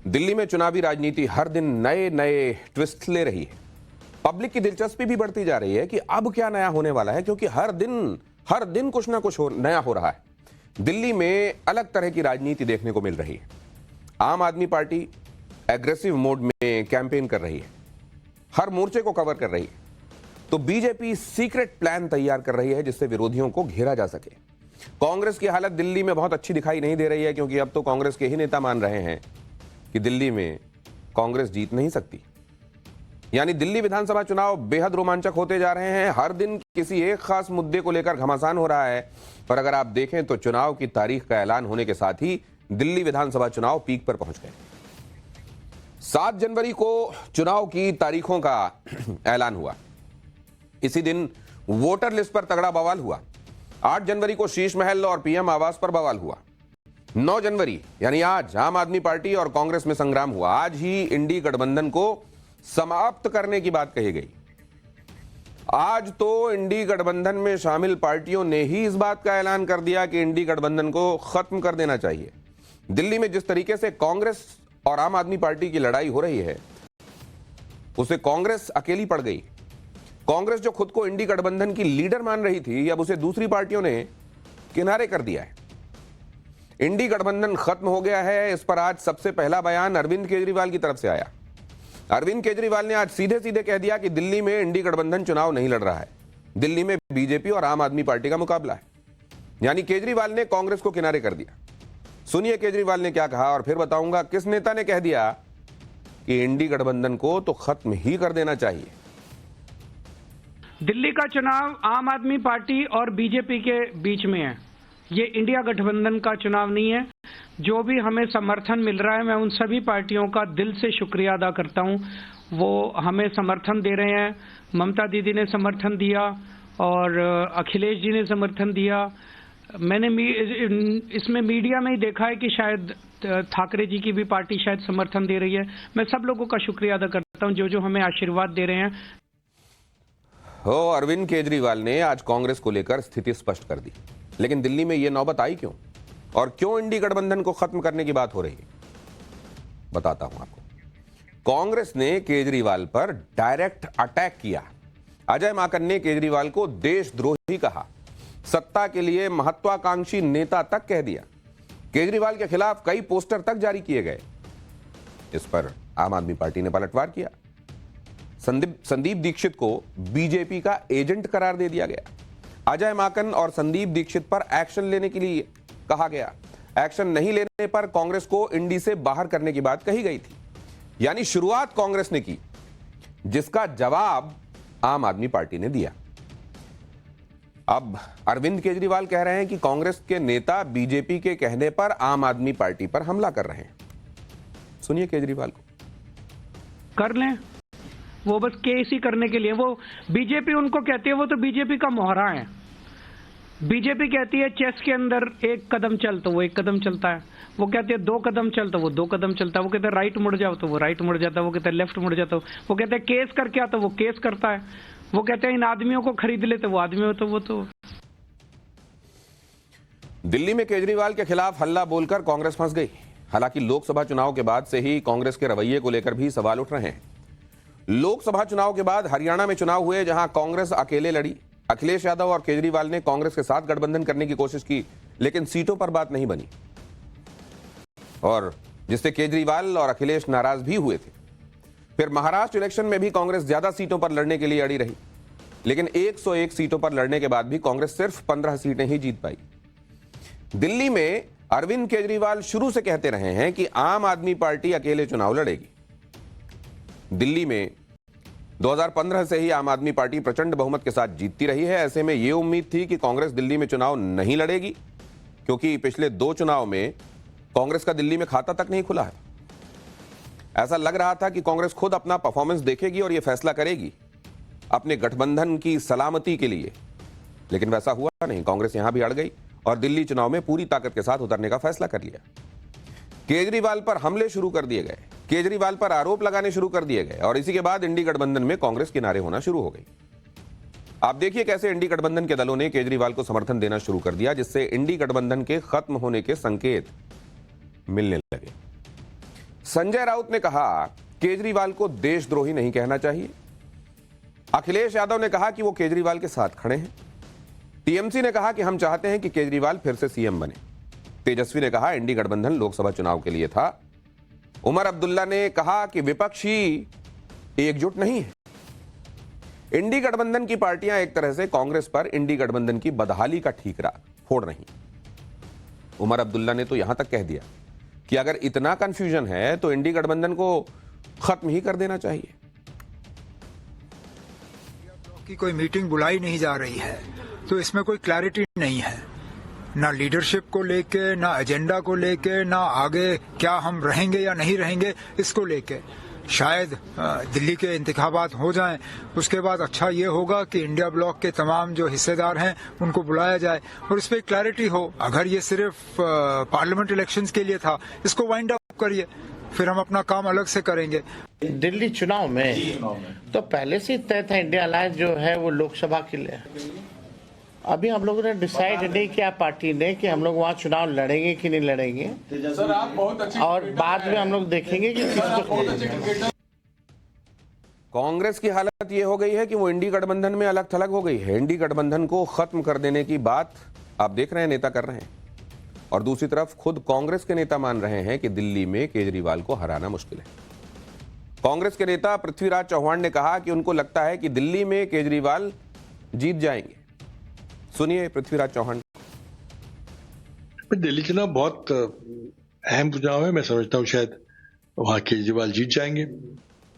दिल्ली में चुनावी राजनीति हर दिन नए नए ट्विस्ट ले रही है। पब्लिक की दिलचस्पी भी बढ़ती जा रही है कि अब क्या नया होने वाला है, क्योंकि हर दिन कुछ ना कुछ नया हो रहा है। दिल्ली में अलग तरह की राजनीति देखने को मिल रही है। आम आदमी पार्टी एग्रेसिव मोड में कैंपेन कर रही है, हर मोर्चे को कवर कर रही है, तो बीजेपी सीक्रेट प्लान तैयार कर रही है जिससे विरोधियों को घेरा जा सके। कांग्रेस की हालत दिल्ली में बहुत अच्छी दिखाई नहीं दे रही है, क्योंकि अब तो कांग्रेस के ही नेता मान रहे हैं कि दिल्ली में कांग्रेस जीत नहीं सकती। यानी दिल्ली विधानसभा चुनाव बेहद रोमांचक होते जा रहे हैं। हर दिन किसी एक खास मुद्दे को लेकर घमासान हो रहा है। पर अगर आप देखें तो चुनाव की तारीख का ऐलान होने के साथ ही दिल्ली विधानसभा चुनाव पीक पर पहुंच गए। 7 जनवरी को चुनाव की तारीखों का ऐलान हुआ। इसी दिन वोटर लिस्ट पर तगड़ा बवाल हुआ। 8 जनवरी को शीश महल और पीएम आवास पर बवाल हुआ। 9 जनवरी यानी आज आम आदमी पार्टी और कांग्रेस में संग्राम हुआ। आज ही इंडी गठबंधन को समाप्त करने की बात कही गई। आज तो इंडी गठबंधन में शामिल पार्टियों ने ही इस बात का ऐलान कर दिया कि इंडी गठबंधन को खत्म कर देना चाहिए। दिल्ली में जिस तरीके से कांग्रेस और आम आदमी पार्टी की लड़ाई हो रही है, उसे कांग्रेस अकेली पड़ गई। कांग्रेस जो खुद को इंडी गठबंधन की लीडर मान रही थी, अब उसे दूसरी पार्टियों ने किनारे कर दिया है। इंडी गठबंधन खत्म हो गया है, इस पर आज सबसे पहला बयान अरविंद केजरीवाल की तरफ से आया। अरविंद केजरीवाल ने आज सीधे सीधे कह दिया कि दिल्ली में इंडी गठबंधन चुनाव नहीं लड़ रहा है, दिल्ली में बीजेपी और आम आदमी पार्टी का मुकाबला है। यानी केजरीवाल ने कांग्रेस को किनारे कर दिया। सुनिए केजरीवाल ने क्या कहा और फिर बताऊंगा किस नेता ने कह दिया कि इंडी गठबंधन को तो खत्म ही कर देना चाहिए। दिल्ली का चुनाव आम आदमी पार्टी और बीजेपी के बीच में है। ये इंडिया गठबंधन का चुनाव नहीं है। जो भी हमें समर्थन मिल रहा है, मैं उन सभी पार्टियों का दिल से शुक्रिया अदा करता हूं। वो हमें समर्थन दे रहे हैं। ममता दीदी ने समर्थन दिया और अखिलेश जी ने समर्थन दिया। मैंने इसमें मीडिया में ही देखा है कि शायद ठाकरे जी की भी पार्टी शायद समर्थन दे रही है। मैं सब लोगों का शुक्रिया अदा करता हूं जो जो हमें आशीर्वाद दे रहे हैं। अरविंद केजरीवाल ने आज कांग्रेस को लेकर स्थिति स्पष्ट कर दी। लेकिन दिल्ली में यह नौबत आई क्यों, और क्यों इंडी गठबंधन को खत्म करने की बात हो रही है, बताता हूं आपको। कांग्रेस ने केजरीवाल पर डायरेक्ट अटैक किया। अजय माकन ने केजरीवाल को देशद्रोही कहा, सत्ता के लिए महत्वाकांक्षी नेता तक कह दिया। केजरीवाल के खिलाफ कई पोस्टर तक जारी किए गए। इस पर आम आदमी पार्टी ने पलटवार किया। संदीप दीक्षित को बीजेपी का एजेंट करार दे दिया गया। अजय माकन और संदीप दीक्षित पर एक्शन लेने के लिए कहा गया। एक्शन नहीं लेने पर कांग्रेस को इंडी से बाहर करने की बात कही गई थी। यानी शुरुआत कांग्रेस ने की, जिसका जवाब आम आदमी पार्टी ने दिया। अब अरविंद केजरीवाल कह रहे हैं कि कांग्रेस के नेता बीजेपी के कहने पर आम आदमी पार्टी पर हमला कर रहे हैं। सुनिए केजरीवाल को। कर लें, वो बस केस ही करने के लिए। वो बीजेपी उनको कहती है, वो तो बीजेपी का मोहरा है। बीजेपी कहती है चेस के अंदर 1 कदम चल तो वो 1 कदम चलता है। वो कहते हैं 2 कदम चल तो वो 2 कदम चलता है। वो कहते हैं राइट मुड़ जाओ तो वो राइट मुड़ जाता है। वो कहते हैं लेफ्ट मुड़ जाता है। वो कहते हैं केस कर क्या तो वो केस करता है। वो कहते हैं इन आदमियों को खरीद ले तो वो आदमी हो तो वो तो। दिल्ली में केजरीवाल के खिलाफ हल्ला बोलकर कांग्रेस फंस गई। हालांकि लोकसभा चुनाव के बाद से ही कांग्रेस के रवैये को लेकर भी सवाल उठ रहे हैं। लोकसभा चुनाव के बाद हरियाणा में चुनाव हुए, जहां कांग्रेस अकेले लड़ी। अखिलेश यादव और केजरीवाल ने कांग्रेस के साथ गठबंधन करने की कोशिश की, लेकिन सीटों पर बात नहीं बनी, और जिससे केजरीवाल और अखिलेश नाराज भी हुए थे। फिर महाराष्ट्र इलेक्शन में भी कांग्रेस ज्यादा सीटों पर लड़ने के लिए अड़ी रही, लेकिन 101 सीटों पर लड़ने के बाद भी कांग्रेस सिर्फ 15 सीटें ही जीत पाई। दिल्ली में अरविंद केजरीवाल शुरू से कहते रहे हैं कि आम आदमी पार्टी अकेले चुनाव लड़ेगी। दिल्ली में 2015 से ही आम आदमी पार्टी प्रचंड बहुमत के साथ जीतती रही है। ऐसे में यह उम्मीद थी कि कांग्रेस दिल्ली में चुनाव नहीं लड़ेगी, क्योंकि पिछले 2 चुनाव में कांग्रेस का दिल्ली में खाता तक नहीं खुला है। ऐसा लग रहा था कि कांग्रेस खुद अपना परफॉर्मेंस देखेगी और यह फैसला करेगी अपने गठबंधन की सलामती के लिए, लेकिन वैसा हुआ नहीं। कांग्रेस यहां भी अड़ गई और दिल्ली चुनाव में पूरी ताकत के साथ उतरने का फैसला कर लिया। केजरीवाल पर हमले शुरू कर दिए गए, केजरीवाल पर आरोप लगाने शुरू कर दिए गए, और इसी के बाद इंडी गठबंधन में कांग्रेस किनारे होना शुरू हो गई। आप देखिए कैसे इंडी गठबंधन के दलों ने केजरीवाल को समर्थन देना शुरू कर दिया, जिससे इंडी गठबंधन के खत्म होने के संकेत मिलने लगे। संजय राउत ने कहा केजरीवाल को देशद्रोही नहीं कहना चाहिए। अखिलेश यादव ने कहा कि वो केजरीवाल के साथ खड़े हैं। टीएमसी ने कहा कि हम चाहते हैं कि केजरीवाल फिर से सीएम बने। तेजस्वी ने कहा एनडीए गठबंधन लोकसभा चुनाव के लिए था। उमर अब्दुल्ला ने कहा कि विपक्षी एकजुट नहीं है। इंडी गठबंधन की पार्टियां एक तरह से कांग्रेस पर इंडी गठबंधन की बदहाली का ठीकरा फोड़ रही। उमर अब्दुल्ला ने तो यहां तक कह दिया कि अगर इतना कंफ्यूजन है तो इंडी गठबंधन को खत्म ही कर देना चाहिए। की कोई मीटिंग बुलाई नहीं जा रही है तो इसमें कोई क्लैरिटी नहीं है, ना लीडरशिप को लेके, ना एजेंडा को लेके, ना आगे क्या हम रहेंगे या नहीं रहेंगे इसको लेके। शायद दिल्ली के इंतखाबात हो जाएं, उसके बाद अच्छा ये होगा कि इंडिया ब्लॉक के तमाम जो हिस्सेदार हैं उनको बुलाया जाए और इस पर क्लैरिटी हो। अगर ये सिर्फ पार्लियामेंट इलेक्शंस के लिए था, इसको वाइंड अप करिए, फिर हम अपना काम अलग से करेंगे। दिल्ली चुनाव में तो पहले से तय था इंडिया अलायंस जो है वो लोकसभा के लिए। अभी हम लोगों ने डिसाइड नहीं किया पार्टी ने कि हम लोग वहाँ चुनाव लड़ेंगे कि नहीं लड़ेंगे, सर आप बहुत अच्छी और बाद में हम लोग देखेंगे कि किसको। कांग्रेस की हालत यह हो गई है कि वो इंडी गठबंधन में अलग थलग हो गई है। इंडी गठबंधन को खत्म कर देने की बात आप देख रहे हैं नेता कर रहे हैं, और दूसरी तरफ खुद कांग्रेस के नेता मान रहे हैं कि दिल्ली में केजरीवाल को हराना मुश्किल है। कांग्रेस के नेता पृथ्वीराज चौहान ने कहा कि उनको लगता है कि दिल्ली में केजरीवाल जीत जाएंगे। सुनिए पृथ्वीराज चौहान। दिल्ली चुनाव बहुत अहम चुनाव है। मैं समझता हूँ शायद वहां केजरीवाल जीत जाएंगे।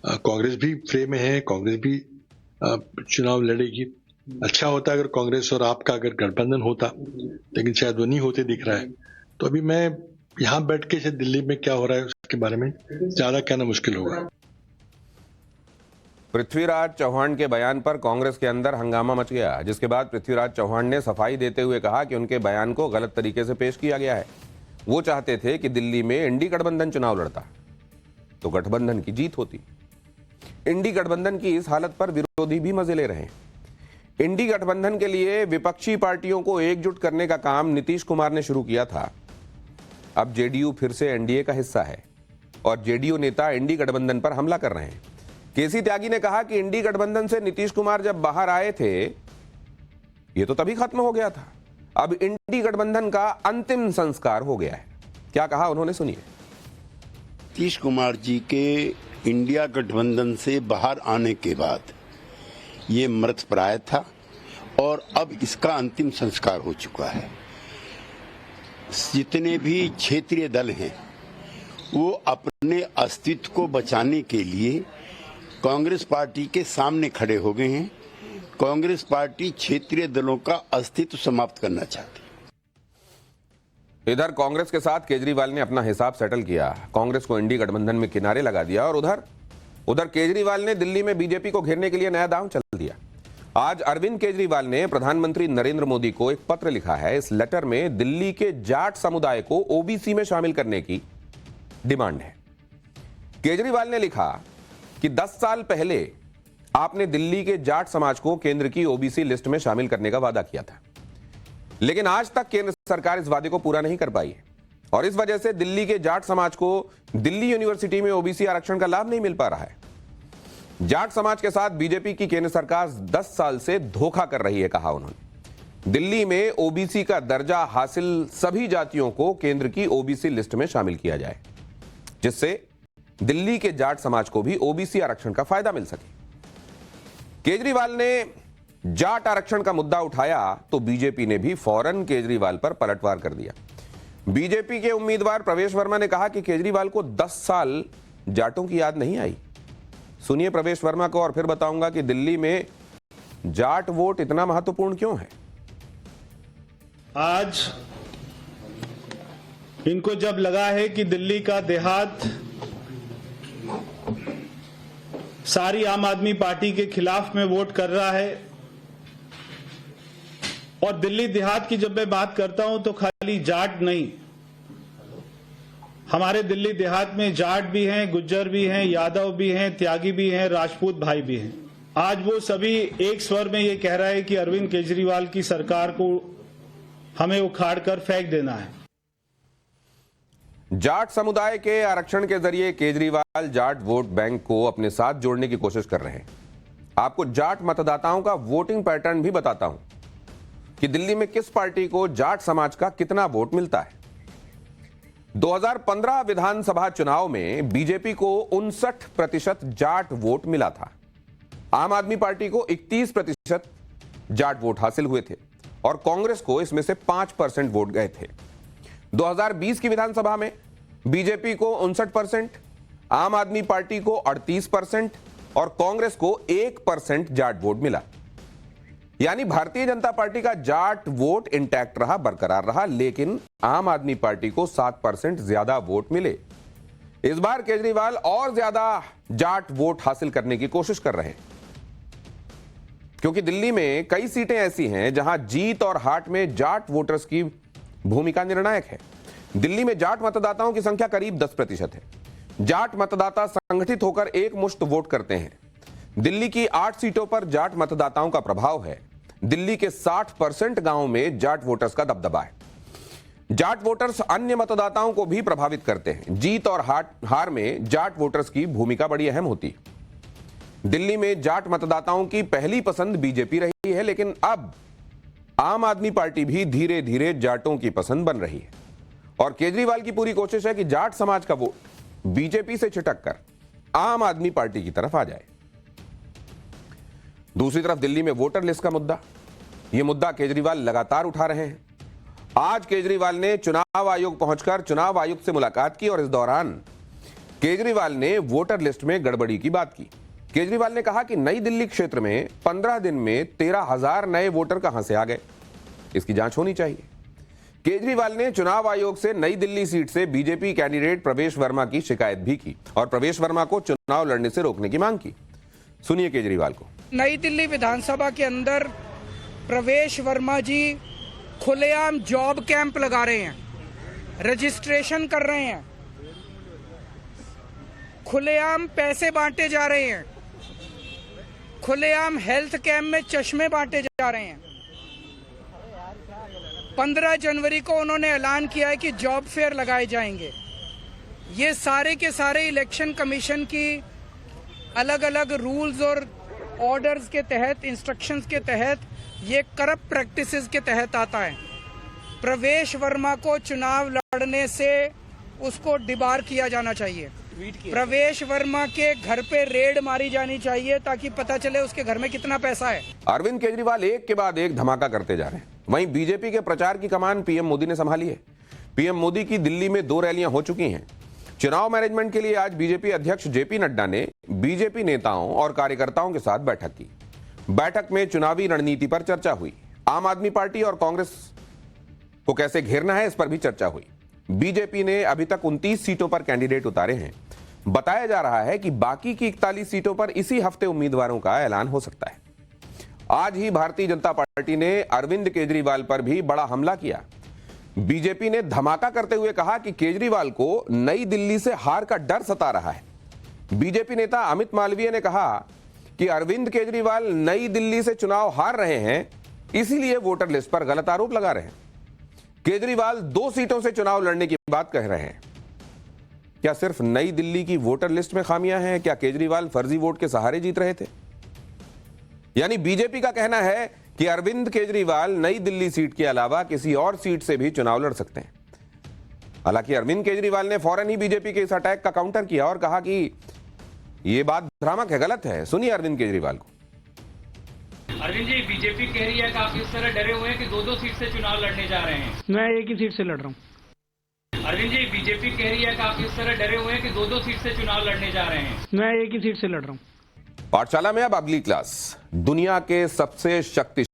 कांग्रेस भी फ्रेम में है, कांग्रेस भी चुनाव लड़ेगी। अच्छा होता अगर कांग्रेस और आपका अगर गठबंधन होता, लेकिन शायद वो नहीं होते दिख रहा है। तो अभी मैं यहाँ बैठ के शायद दिल्ली में क्या हो रहा है उसके बारे में ज्यादा कहना मुश्किल होगा। पृथ्वीराज चौहान के बयान पर कांग्रेस के अंदर हंगामा मच गया, जिसके बाद पृथ्वीराज चौहान ने सफाई देते हुए कहा कि उनके बयान को गलत तरीके से पेश किया गया है। वो चाहते थे कि दिल्ली में इंडी गठबंधन चुनाव लड़ता तो गठबंधन की जीत होती। इंडी गठबंधन की इस हालत पर विरोधी भी मजे ले रहे हैं। इंडी गठबंधन के लिए विपक्षी पार्टियों को एकजुट करने का काम नीतीश कुमार ने शुरू किया था। अब जेडीयू फिर से एनडीए का हिस्सा है और जेडीयू नेता इंडी गठबंधन पर हमला कर रहे हैं। केसी त्यागी ने कहा कि इंडी गठबंधन से नीतीश कुमार जब बाहर आए थे ये तो तभी खत्म हो गया था, अब इंडी गठबंधन का अंतिम संस्कार हो गया है। क्या कहा उन्होंने, सुनिए। नीतीश कुमार जी के इंडिया गठबंधन से बाहर आने के बाद ये मृतप्राय था और अब इसका अंतिम संस्कार हो चुका है। जितने भी क्षेत्रीय दल हैं वो अपने अस्तित्व को बचाने के लिए कांग्रेस पार्टी के सामने खड़े हो गए हैं। कांग्रेस पार्टी क्षेत्रीय दलों का अस्तित्व समाप्त करना चाहती है। इधर कांग्रेस के साथ केजरीवाल ने अपना हिसाब सेटल किया, कांग्रेस को इंडी गठबंधन में किनारे लगा दिया, और उधर केजरीवाल ने दिल्ली में बीजेपी को घेरने के लिए नया दांव चल दिया। आज अरविंद केजरीवाल ने प्रधानमंत्री नरेंद्र मोदी को एक पत्र लिखा है। इस लेटर में दिल्ली के जाट समुदाय को ओबीसी में शामिल करने की डिमांड है। केजरीवाल ने लिखा कि 10 साल पहले आपने दिल्ली के जाट समाज को केंद्र की ओबीसी लिस्ट में शामिल करने का वादा किया था, लेकिन आज तक केंद्र सरकार इस वादे को पूरा नहीं कर पाई है, और इस वजह से दिल्ली के जाट समाज को दिल्ली यूनिवर्सिटी में ओबीसी आरक्षण का लाभ नहीं मिल पा रहा है। जाट समाज के साथ बीजेपी की केंद्र सरकार 10 साल से धोखा कर रही है, कहा उन्होंने। दिल्ली में ओबीसी का दर्जा हासिल सभी जातियों को केंद्र की ओबीसी लिस्ट में शामिल किया जाए, जिससे दिल्ली के जाट समाज को भी ओबीसी आरक्षण का फायदा मिल सके। केजरीवाल ने जाट आरक्षण का मुद्दा उठाया तो बीजेपी ने भी फौरन केजरीवाल पर पलटवार कर दिया। बीजेपी के उम्मीदवार प्रवेश वर्मा ने कहा कि केजरीवाल को 10 साल जाटों की याद नहीं आई। सुनिए प्रवेश वर्मा को, और फिर बताऊंगा कि दिल्ली में जाट वोट इतना महत्वपूर्ण क्यों है। आज इनको जब लगा है कि दिल्ली का देहात सारी आम आदमी पार्टी के खिलाफ में वोट कर रहा है, और दिल्ली देहात की जब मैं बात करता हूं तो खाली जाट नहीं, हमारे दिल्ली देहात में जाट भी हैं, गुज्जर भी हैं, यादव भी हैं, त्यागी भी हैं, राजपूत भाई भी हैं। आज वो सभी एक स्वर में ये कह रहा है कि अरविंद केजरीवाल की सरकार को हमें उखाड़ कर फेंक देना है। जाट समुदाय के आरक्षण के जरिए केजरीवाल जाट वोट बैंक को अपने साथ जोड़ने की कोशिश कर रहे हैं। आपको जाट मतदाताओं का वोटिंग पैटर्न भी बताता हूं कि दिल्ली में किस पार्टी को जाट समाज का कितना वोट मिलता है। 2015 विधानसभा चुनाव में बीजेपी को 59% जाट वोट मिला था। आम आदमी पार्टी को 31% जाट वोट हासिल हुए थे और कांग्रेस को इसमें से 5% वोट गए थे। 2020 की विधानसभा में बीजेपी को 59%, आम आदमी पार्टी को 38% और कांग्रेस को 1% जाट वोट मिला। यानी भारतीय जनता पार्टी का जाट वोट इंटैक्ट रहा, बरकरार रहा, लेकिन आम आदमी पार्टी को 7% ज्यादा वोट मिले। इस बार केजरीवाल और ज्यादा जाट वोट हासिल करने की कोशिश कर रहे हैं, क्योंकि दिल्ली में कई सीटें ऐसी हैं जहां जीत और हार में जाट वोटर्स की भूमिका निर्णायक है। दिल्ली में जाट मतदाताओं की संख्या करीब 10% है। जाट मतदाता संगठित होकर एक मुश्त वोट करते हैं। दिल्ली की 8 सीटों पर जाट मतदाताओं का प्रभाव है। दिल्ली के 60% गांवों में जाट वोटर्स का दबदबा है। जाट वोटर्स अन्य मतदाताओं को भी प्रभावित करते हैं। जीत और हार में जाट वोटर्स की भूमिका बड़ी अहम होती है। दिल्ली में जाट मतदाताओं की पहली पसंद बीजेपी रही है, लेकिन अब आम आदमी पार्टी भी धीरे धीरे जाटों की पसंद बन रही है और केजरीवाल की पूरी कोशिश है कि जाट समाज का वोट बीजेपी से छिटक कर आम आदमी पार्टी की तरफ आ जाए। दूसरी तरफ दिल्ली में वोटर लिस्ट का मुद्दा, यह मुद्दा केजरीवाल लगातार उठा रहे हैं। आज केजरीवाल ने चुनाव आयोग पहुंचकर चुनाव आयुक्त से मुलाकात की और इस दौरान केजरीवाल ने वोटर लिस्ट में गड़बड़ी की बात की। केजरीवाल ने कहा कि नई दिल्ली क्षेत्र में 15 दिन में 13,000 नए वोटर कहां से आ गए, इसकी जांच होनी चाहिए। केजरीवाल ने चुनाव आयोग से नई दिल्ली सीट से बीजेपी कैंडिडेट प्रवेश वर्मा की शिकायत भी की और प्रवेश वर्मा को चुनाव लड़ने से रोकने की मांग की। सुनिए केजरीवाल को। नई दिल्ली विधानसभा के अंदर प्रवेश वर्मा जी खुलेआम जॉब कैंप लगा रहे हैं, रजिस्ट्रेशन कर रहे हैं, खुलेआम पैसे बांटे जा रहे हैं, खुलेआम हेल्थ कैंप में चश्मे बांटे जा रहे हैं। 15 जनवरी को उन्होंने ऐलान किया है कि जॉब फेयर लगाए जाएंगे। ये सारे के सारे इलेक्शन कमीशन की अलग अलग रूल्स और ऑर्डर्स के तहत, इंस्ट्रक्शंस के तहत, ये करप्ट प्रैक्टिसेस के तहत आता है। प्रवेश वर्मा को चुनाव लड़ने से उसको डिबार किया जाना चाहिए। प्रवेश वर्मा के घर पे रेड मारी जानी चाहिए ताकि पता चले उसके घर में कितना पैसा है। अरविंद केजरीवाल एक के बाद एक धमाका करते जा रहे हैं। वहीं बीजेपी के प्रचार की कमान पीएम मोदी ने संभाली है। पीएम मोदी की दिल्ली में 2 रैलियां हो चुकी हैं। चुनाव मैनेजमेंट के लिए आज बीजेपी अध्यक्ष जेपी नड्डा ने बीजेपी नेताओं और कार्यकर्ताओं के साथ बैठक की। बैठक में चुनावी रणनीति पर चर्चा हुई। आम आदमी पार्टी और कांग्रेस को कैसे घेरना है, इस पर भी चर्चा हुई। बीजेपी ने अभी तक 29 सीटों पर कैंडिडेट उतारे हैं। बताया जा रहा है कि बाकी की 41 सीटों पर इसी हफ्ते उम्मीदवारों का ऐलान हो सकता है। आज ही भारतीय जनता पार्टी ने अरविंद केजरीवाल पर भी बड़ा हमला किया। बीजेपी ने धमाका करते हुए कहा कि केजरीवाल को नई दिल्ली से हार का डर सता रहा है। बीजेपी नेता अमित मालवीय ने कहा कि अरविंद केजरीवाल नई दिल्ली से चुनाव हार रहे हैं, इसीलिए वोटर लिस्ट पर गलत आरोप लगा रहे हैं। केजरीवाल 2 सीटों से चुनाव लड़ने की बात कह रहे हैं। क्या सिर्फ नई दिल्ली की वोटर लिस्ट में खामियां हैं? क्या केजरीवाल फर्जी वोट के सहारे जीत रहे थे? यानी बीजेपी का कहना है कि अरविंद केजरीवाल नई दिल्ली सीट के अलावा किसी और सीट से भी चुनाव लड़ सकते हैं। हालांकि अरविंद केजरीवाल ने फौरन ही बीजेपी के इस अटैक का काउंटर किया और कहा कि यह बात भ्रामक है, गलत है। सुनिए अरविंद केजरीवाल को। अरविंद जी, बीजेपी कह रही है कि आप इस तरह डरे हुए हैं कि 2-2 सीट से चुनाव लड़ने जा रहे हैं। मैं एक ही सीट से लड़ रहा हूँ। अरविंद जी, बीजेपी कह रही है कि आप इस तरह डरे हुए हैं कि 2-2 सीट से चुनाव लड़ने जा रहे हैं। मैं एक ही सीट से लड़ रहा हूँ। पाठशाला में अब अगली क्लास। दुनिया के सबसे शक्तिशाली